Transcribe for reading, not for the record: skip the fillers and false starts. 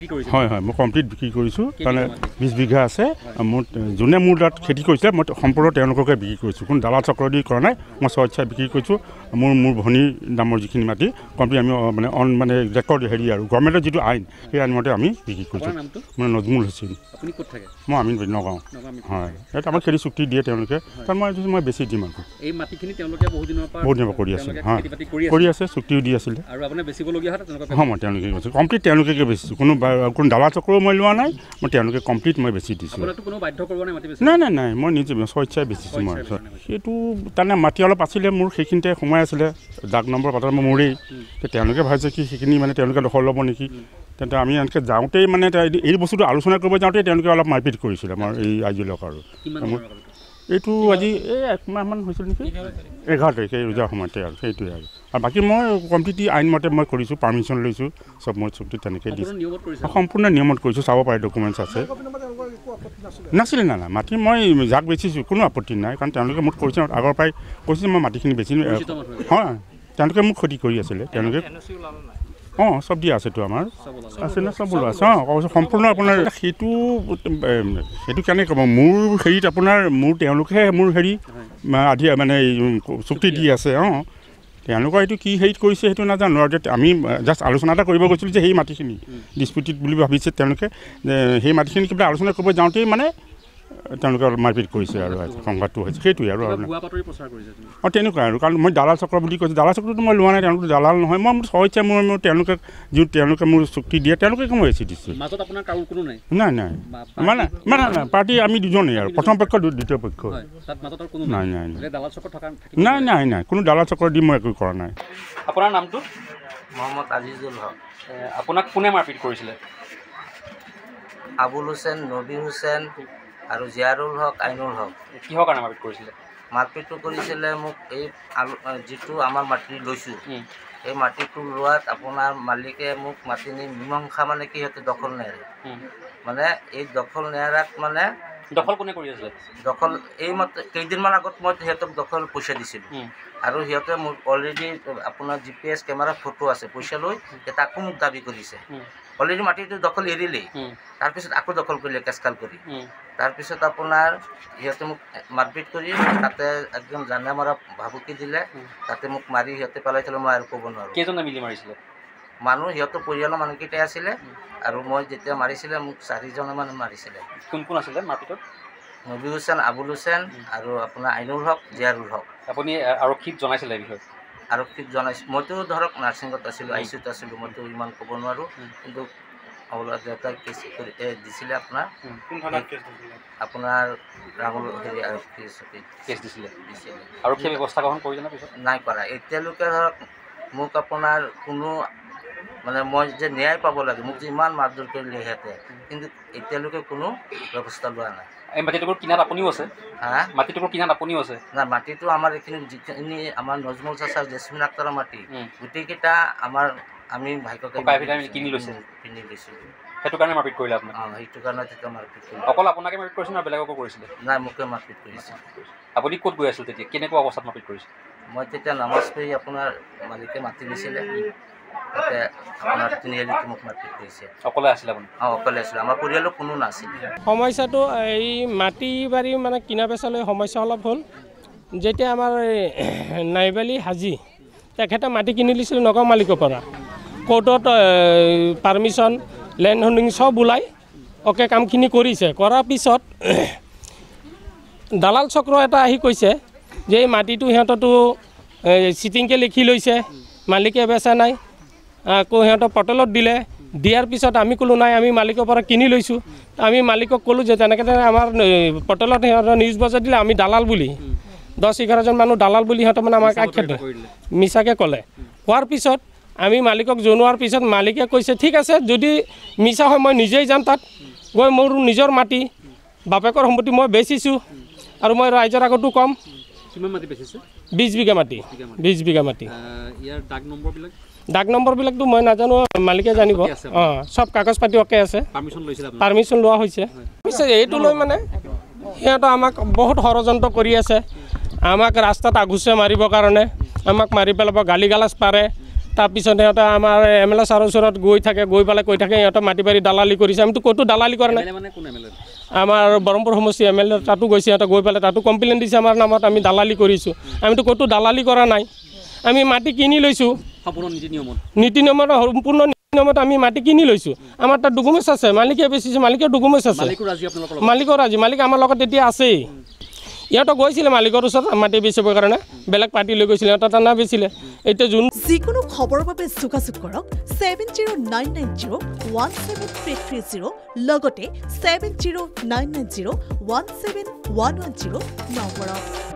হয় হয় মই কমপ্লিট বিক্ৰী কৰিছোঁ মানে 20 বিঘা আছে মোৰ যোনে মোৰ তাত খেতি কৰিছিলে মই সম্পূৰ্ণ তেওঁলোককে বিক্ৰী কৰিছোঁ কোনো দালাল চক্ৰ দি কৰা নাই মই স্বেচ্ছাই বিক্ৰী কৰিছোঁ মোৰ ভনীৰ নামৰ যিখিনি মাটি কমপ্লিট আমি মানে ৰেকৰ্ড হেৰি আৰু গভৰ্ণমেণ্টৰ যিটো আইন সেই আইনমতে আমি বিক্ৰী কৰিছোঁ মোৰ নজমুল হুছেইন আপুনি ক'ত থাকে মই আমিন নগাঁও হয় ইয়াত আমাক খেতি চুক্তি দিয়ে তেওঁলোকে কাৰণ মই বেছি দিম আৰু এই মাটিখিনি তেওঁলোকে বহুত দিনৰ পৰা কৰি আছে হয় কৰি আছে চুক্তিও দি আছিলে আৰু আপুনি বেচিবলগীয়া হয় তেওঁলোকে হয় মই তেওঁলোকে কৈছোঁ কমপ্লিট তেওঁলোকে বেচিছোঁ কোনো দালাল চক্ৰও মই লোৱা নাই মই তেওঁলোকে কমপ্লিট মই বেছি দিছোঁ কোনো বাধ্য কৰিব নাই মাটি বেছি নাই মই নিজে স্বেচ্ছাই বেচিছোঁ মই সেইটো তাৰমানে মাটি অলপ আছিলে মোৰ সেইখিনিতে সোমাই আছিলে জাক নম্বৰ পাতৰ মোৰেই তেওঁলোকে ভাবিছে কি সেইখিনি মানে তেওঁলোকে দখল ল'ব নেকি তেন্তে আমি এনেকৈ যাওঁতেই মানে এই বস্তুটো আলোচনা কৰিব যাওঁতেই তেওঁলোকে অলপ মাৰপিট কৰিছিলে আমাৰ এই আইজলক আৰু এইটো আজি এই 1 মাহমান হৈছিল নেকি 11 তাৰিখে ৰোজাৰ সময়তে আৰু সেইটোৱে আৰু বাকী মই কমপ্লিট আইনমতে মই কৰিছোঁ পাৰ্মিশ্যন লৈছোঁ চব মই চুক্তি তেনেকৈ দিছোঁ সম্পূৰ্ণ নিয়মত কৰিছোঁ চাব পাৰে ডকুমেণ্টছ আছে নাছিলে না মাটি মই যাক বেচিছোঁ কোনো আপত্তি নাই কাৰণ তেওঁলোকে মোক কৰিছে আগৰ পৰাই কৈছিল মই মাটিখিনি বেছি হয় তেওঁলোকে মোক ক্ষতি কৰি আছিলে তেওঁলোকে চব দিয়া আছেতো আমাৰ আছে না চব ওলোৱা আছে কৈছোঁ সম্পূৰ্ণ আপোনাৰ সেইটো কেনেকৈ ক'ব মোৰ হেৰিত আপোনাৰ তেওঁলোকেহে মোৰ হেৰি আধি মানে চুক্তি দি আছে তেওঁলোকৰ এইটো কি হেৰিত কৰিছে সেইটো নাজানো আৰু আমি জাষ্ট আলোচনা এটা কৰিব গৈছিলোঁ যে সেই মাটিখিনি ডিছপিউটেড বুলি ভাবিছে তেওঁলোকে সেই মাটিখিনি কিবা আলোচনা কৰিব যাওঁতেই মানে তেওঁলোকে অলপ মাৰপিট কৰিছে আৰু সংঘাতটো হৈছে সেইটোৱে আৰু তেনেকুৱা আৰু কাৰণ মই দালাল চক্ৰ বুলি কৈছোঁ দালাল চক্ৰটো মই লোৱা নাই তেওঁলোকে দালাল নহয় মই স্বেচ্ছাই মোৰ তেওঁলোকে মোৰ চুক্তি দিয়ে তেওঁলোকে মই বেছি দিছোঁ নাই মানে পাৰ্টি আমি দুজনেই আৰু প্ৰথম পক্ষ দ্বিতীয় পক্ষ নাই কোনো দালাল চক্ৰ দি মই একো কৰা নাই আপোনাৰ নামটো মোহাম্মদ আজিজুল হক আপোনাক কোনে মাৰপিট কৰিছিলে আবুল হুছেইন নবী হুছেইন আৰু জিয়াৰুল হক আইনুল হক কিহৰ কাৰণে মাৰপিট কৰিছিলে মাৰপিটটো কৰিছিলে মোক এই যিটো আমাৰ মাটি লৈছোঁ এই মাটিটো লোৱাত আপোনাৰ মালিকে মোক মাটি নি মীমাংসা মানে কি সিহঁতে দখল নেৰে মানে এই দখল নেৰাত মানে দখল কোনে কৰি আছে দখল এই কেইদিনমান আগত মই সিহঁতক দখল পইচা দিছিলোঁ আৰু সিহঁতে মোক অলৰেডি আপোনাৰ GPS কেমেৰা ফটো আছে পইচা লৈ তাকো মোক দাবী কৰিছে অলৰেডি মাটিটো দখল এৰিলেই তাৰপিছত আকৌ দখল কৰিলে কেচকাল কৰি তাৰপিছত আপোনাৰ সিহঁতে মোক মাৰপিট কৰি তাতে একদম জানে মৰা ভাবুকি দিলে তাতে মোক মাৰি সিহঁতে পেলাইছিলে মই আৰু ক'ব নোৱাৰোঁ কেইজনে মিলি মাৰিছিলে মানুহ সিহঁতৰ পৰিয়ালৰ মানুহকেইটাই আছিলে আৰু মই যেতিয়া মাৰিছিলে মোক 4জনে মানে মাৰিছিলে কোন আছিলে মাৰপিটত নবী হুছেইন আবুল হুছেইন আৰু আপোনাৰ আইনুল হক জিয়াৰুল হক আপুনি আৰক্ষীক জনাইছিলে এই বিষয়ে আৰক্ষীক জনাইছোঁ মইতো ধৰক নাৰ্ছিঙত আছিলোঁ ICUত আছিলোঁ মইতো ইমান ক'ব নোৱাৰোঁ কিন্তু দেউতাই কেছ কৰি দিছিলে আপোনাৰ ৰাহুল হেৰি আৰক্ষী কেছ দিছিলে আৰক্ষীয়ে ব্যৱস্থা গ্ৰহণ কৰিলে নে পিছত নাই কৰা এতিয়ালৈকে ধৰক মোক আপোনাৰ কোনো মানে মই যে ন্যায় পাব লাগে মোক যে ইমান মাৰধৰ কৰিলে সিহঁতে কিন্তু এতিয়ালৈকে কোনো ব্যৱস্থা লোৱা নাই এই মাটিটুকুৰ কিনাত আপুনিও আছে মাটিটুকুৰ কিনাত আপুনিও আছে নাই মাটিটো আমাৰ এইখিনি যিখিনি আমাৰ নজমুল চাচা জেছমিন আক্তাৰৰ মাটি গোটেইকেইটা আমি ভাগ্যকে কিনি লৈছোঁ সেইটো কাৰণে মাৰপিট কৰিলে আপোনাক সেইটো কাৰণে তেতিয়া মাৰপিট কৰিলে অকল আপোনাকে মাৰপিট কৰিছিল নে বেলেগকো কৰিছিলে নাই মোকে মাৰপিট কৰিছে আপুনি ক'ত গৈ আছিল তেতিয়া কেনেকুৱা অৱস্থাত মাৰপিট কৰিছিল মই তেতিয়া নামাজ পঢ়ি আপোনাৰ মালিকে মাতি দিছিলে তাতে আপোনাৰ তিনিআলিতে মোক মাৰপিট কৰিছে অকলে আছিলে আপুনি অকলে আছিলোঁ আমাৰ পৰিয়ালৰ কোনো নাছিলে সমস্যাটো এই মাটি বাৰী মানে কিনা বেচালৈ সমস্যা অলপ হ'ল যেতিয়া আমাৰ নাইবালী হাজি তেখেতে মাটি কিনি লৈছিল নগাঁও মালিকৰ পৰা কোৰ্টত পাৰ্মিশ্যন লেণ্ড হোল্ডিং চব ওলাই কামখিনি কৰিছে কৰাৰ পিছত দালাল চক্ৰ এটা আহি কৈছে যে এই মাটিটো সিহঁততো চিটিংকৈ লিখি লৈছে মালিকে বেচা নাই আকৌ সিহঁতক পৰ্টেলত দিয়াৰ পিছত আমি ক'লোঁ নাই আমি মালিকৰ পৰা কিনি লৈছোঁ আমি মালিকক ক'লোঁ যে তেনেকৈ আমাৰ পৰ্টেলত সিহঁতৰ নিউজ বজাই দিলে আমি দালাল বুলি 10-11জন মানুহ দালাল বুলি সিহঁতৰ মানে আমাক আখ্যাত মিছাকৈ ক'লে কোৱাৰ পিছত আমি মালিকক জনোৱাৰ পিছত মালিকে কৈছে ঠিক আছে যদি মিছা হয় মই নিজেই যাম তাত গৈ মোৰ নিজৰ মাটি বাপেকৰ সম্পত্তি মই বেচিছোঁ আৰু মই ৰাইজৰ আগতো ক'ম 20 বিঘা মাটি 20 বিঘা মাটি ডাক নম্বৰবিলাকতো মই নাজানো মালিকে জানিব চব কাগজ পাতি আছে পাৰ্মিশ্যন লোৱা হৈছে এইটো লৈ মানে সিহঁতে আমাক বহুত ষড়যন্ত্ৰ কৰি আছে আমাক ৰাস্তাত আগুচে মাৰিবৰ কাৰণে আমাক মাৰি পেলাব গালি গালাজ পাৰে তাৰপিছত সিহঁতে আমাৰ MLA ছাৰৰ ওচৰত গৈ থাকে, গৈ পেলাই কৈ থাকে সিহঁতে মাটি বাৰী দালালি কৰিছে। আমিতো ক'তো দালালি কৰা নাই। আমাৰ ব্ৰহ্মপুৰ সমষ্টি MLA তাতো গৈছে, সিহঁতে গৈ পেলাই তাতো কমপ্লেইন দিছে আমাৰ নামত আমি দালালি কৰিছোঁ। আমিতো ক'তো দালালি কৰা নাই, আমি মাটি কিনি লৈছোঁ নীতি নিয়মত, সম্পূৰ্ণ নীতি নিয়মত আমি মাটি কিনি লৈছোঁ। আমাৰ তাত ডকুমেণ্টছ আছে, মালিকে বেচিছে, মালিকৰ ডকুমেণ্টছ আছে, মালিকৰ ৰাজি, মালিক আমাৰ লগত এতিয়া আছেই। ইহঁতক গৈছিলে মালিকৰ ওচৰত মাটি বেচিবৰ কাৰণে, বেলেগ পাৰ্টি লৈ গৈছিলে, সিহঁতৰ তাত নাবেচিলে। এতিয়া যিকোনো খবৰৰ বাবে যোগাযোগ কৰক 7099017330 লগতে 7099017110 নম্বৰত।